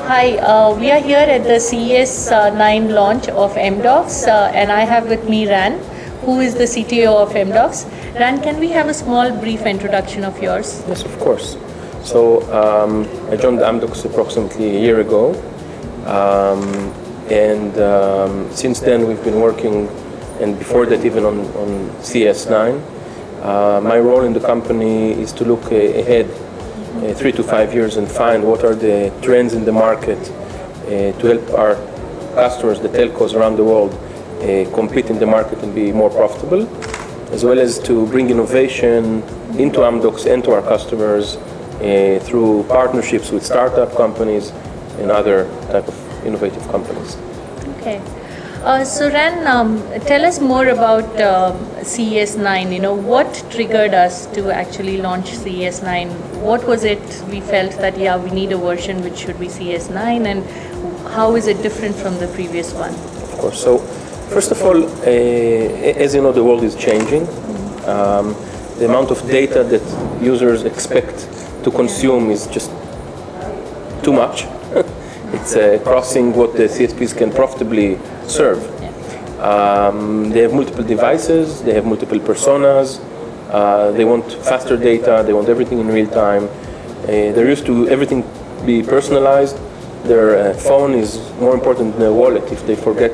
Hi, we are here at the CES 9 launch of MDocs, and I have with me Ran, who is the CTO of MDocs. Ran, can we have a small brief introduction of yours? Yes, of course. So I joined Amdocs approximately a year ago, and since then we've been working, and before that even on CS9. My role in the company is to look ahead 3 to 5 years and find what are the trends in the market to help our customers, the telcos around the world, compete in the market and be more profitable, as well as to bring innovation into Amdocs and to our customers through partnerships with startup companies and other type of innovative companies. Okay. So Ran, tell us more about CES9. You know, what triggered us to actually launch CES9? What was it we felt that, yeah, we need a version which should be CES9, and how is it different from the previous one? Of course. So first of all, as you know, the world is changing. The amount of data that users expect to consume is just too much. It's crossing what the CSPs can profitably serve. They have multiple devices, they have multiple personas, they want faster data, they want everything in real time. They're used to everything be personalized. Their phone is more important than their wallet. If they forget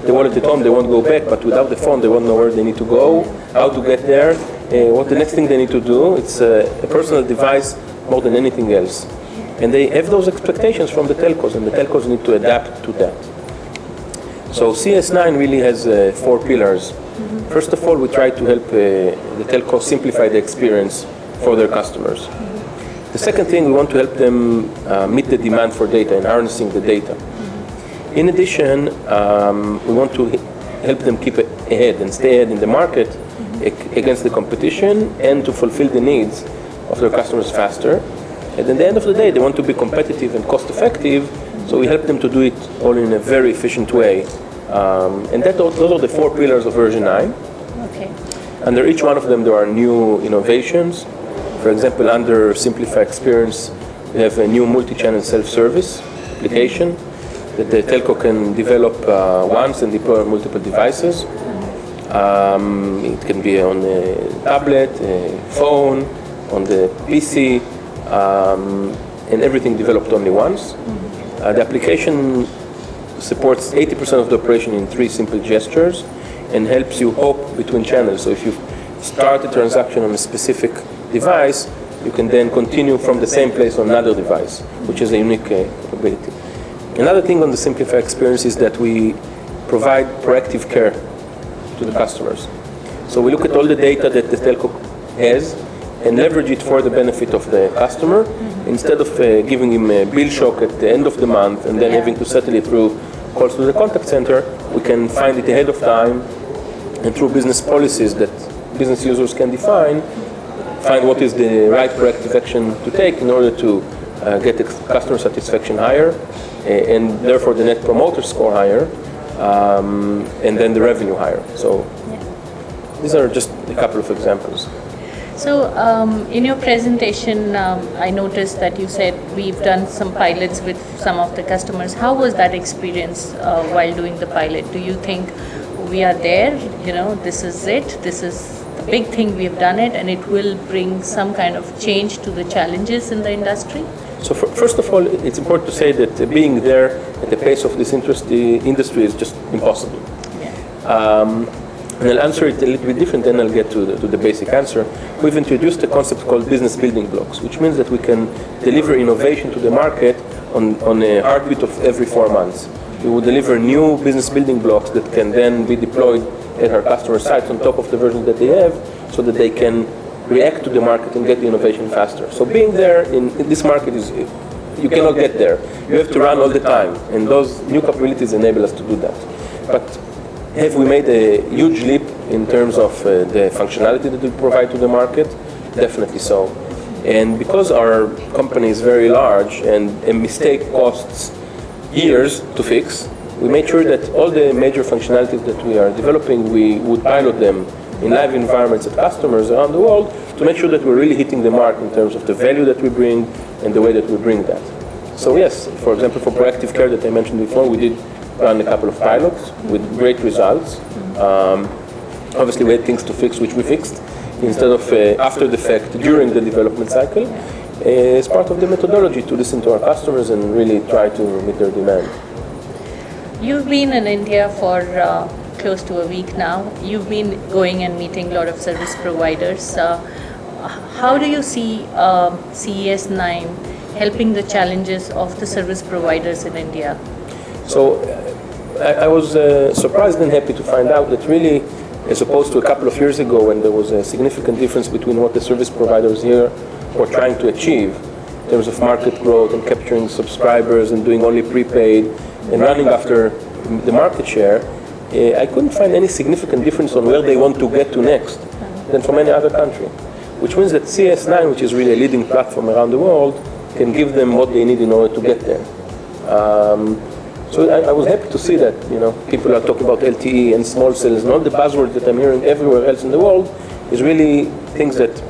the wallet at home, they won't go back, but without the phone, they won't know where they need to go, how to get there, what the next thing they need to do. It's a personal device more than anything else. And they have those expectations from the telcos, and the telcos need to adapt to that. So CS9 really has 4 pillars. First of all, we try to help the telcos simplify the experience for their customers. The second thing, we want to help them meet the demand for data and harnessing the data. In addition, we want to help them keep ahead and stay ahead in the market against the competition, and to fulfill the needs of their customers faster. And at the end of the day, they want to be competitive and cost-effective, so we help them to do it all in a very efficient way. And those are the 4 pillars of version 9. Okay. Under each one of them, there are new innovations. For example, under Simplify Experience, we have a new multi-channel self-service application that the telco can develop once and deploy on multiple devices. It can be on a tablet, a phone, on the PC, and everything developed only once. The application supports 80% of the operation in 3 simple gestures and helps you hop between channels. So if you start a transaction on a specific device, you can then continue from the same place on another device, which is a unique capability. Another thing on the Simplify Experience is that we provide proactive care to the customers. So we look at all the data that the telco has and leverage it for the benefit of the customer, instead of giving him a bill shock at the end of the month and then having to settle it through calls to the contact center. We can find it ahead of time, and through business policies that business users can define, find what is the right proactive action to take in order to get the customer satisfaction higher, and therefore the net promoter score higher, and then the revenue higher. So these are just a couple of examples. So in your presentation, I noticed that you said we've done some pilots with some of the customers. How was that experience while doing the pilot? Do you think we are there, you know, this is it, this is the big thing, we've done it, and it will bring some kind of change to the challenges in the industry? So first of all, it's important to say that being there at the pace of this industry is just impossible. And I'll answer it a little bit different, then I'll get to the basic answer. We've introduced a concept called business building blocks, which means that we can deliver innovation to the market on a heartbeat of every 4 months. We will deliver new business building blocks that can then be deployed at our customer sites on top of the versions that they have, so that they can react to the market and get the innovation faster. So being there in this market is, you cannot get there. You have to run all the time, and those new capabilities enable us to do that. But have we made a huge leap in terms of the functionality that we provide to the market? Definitely so. And because our company is very large and a mistake costs years to fix, we made sure that all the major functionalities that we are developing, we would pilot them in live environments at customers around the world to make sure that we're really hitting the mark in terms of the value that we bring and the way that we bring that. So yes, for example, for proactive care that I mentioned before, we did run a couple of pilots with great results. Obviously, we had things to fix, which we fixed, instead of after the fact, during the development cycle, as part of the methodology to listen to our customers and really try to meet their demand. You've been in India for close to a week now. You've been going and meeting a lot of service providers. How do you see CES 9 helping the challenges of the service providers in India? So I was surprised and happy to find out that really, as opposed to a couple of years ago when there was a significant difference between what the service providers here were trying to achieve in terms of market growth and capturing subscribers and doing only prepaid and running after the market share, I couldn't find any significant difference on where they want to get to next than from any other country. Which means that CES 9, which is really a leading platform around the world, can give them what they need in order to get there. So I was happy to see that people are talking about LTE and small cells, and all the buzzwords that I'm hearing everywhere else in the world is really things that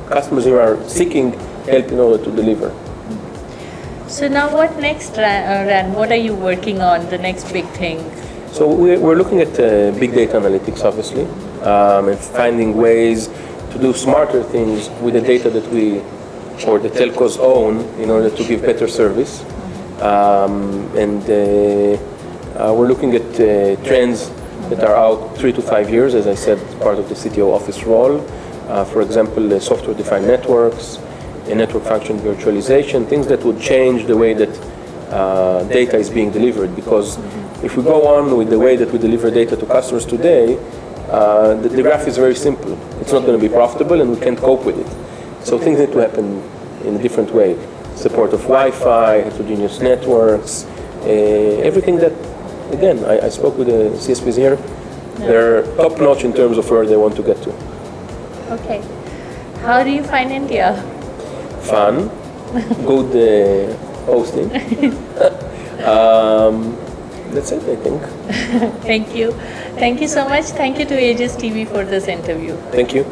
customers here are seeking help in order to deliver. So now what next, Ran? What are you working on, the next big thing? So we're looking at big data analytics, obviously, and finding ways to do smarter things with the data that we or the telcos own in order to give better service. We're looking at trends that are out 3 to 5 years, as I said, part of the CTO office role. For example, software-defined networks, network function virtualization, things that would change the way that data is being delivered. Because if we go on with the way that we deliver data to customers today, the graph is very simple. It's not going to be profitable, and we can't cope with it. So things need to happen in a different way. Support of Wi-Fi, heterogeneous networks, everything that, again, I spoke with the CSPs here. They're top-notch in terms of where they want to get to. Okay. How do you find India? Fun, good hosting. That's it, I think. Thank you. Thank you so much. Thank you to Aegis TV for this interview. Thank you.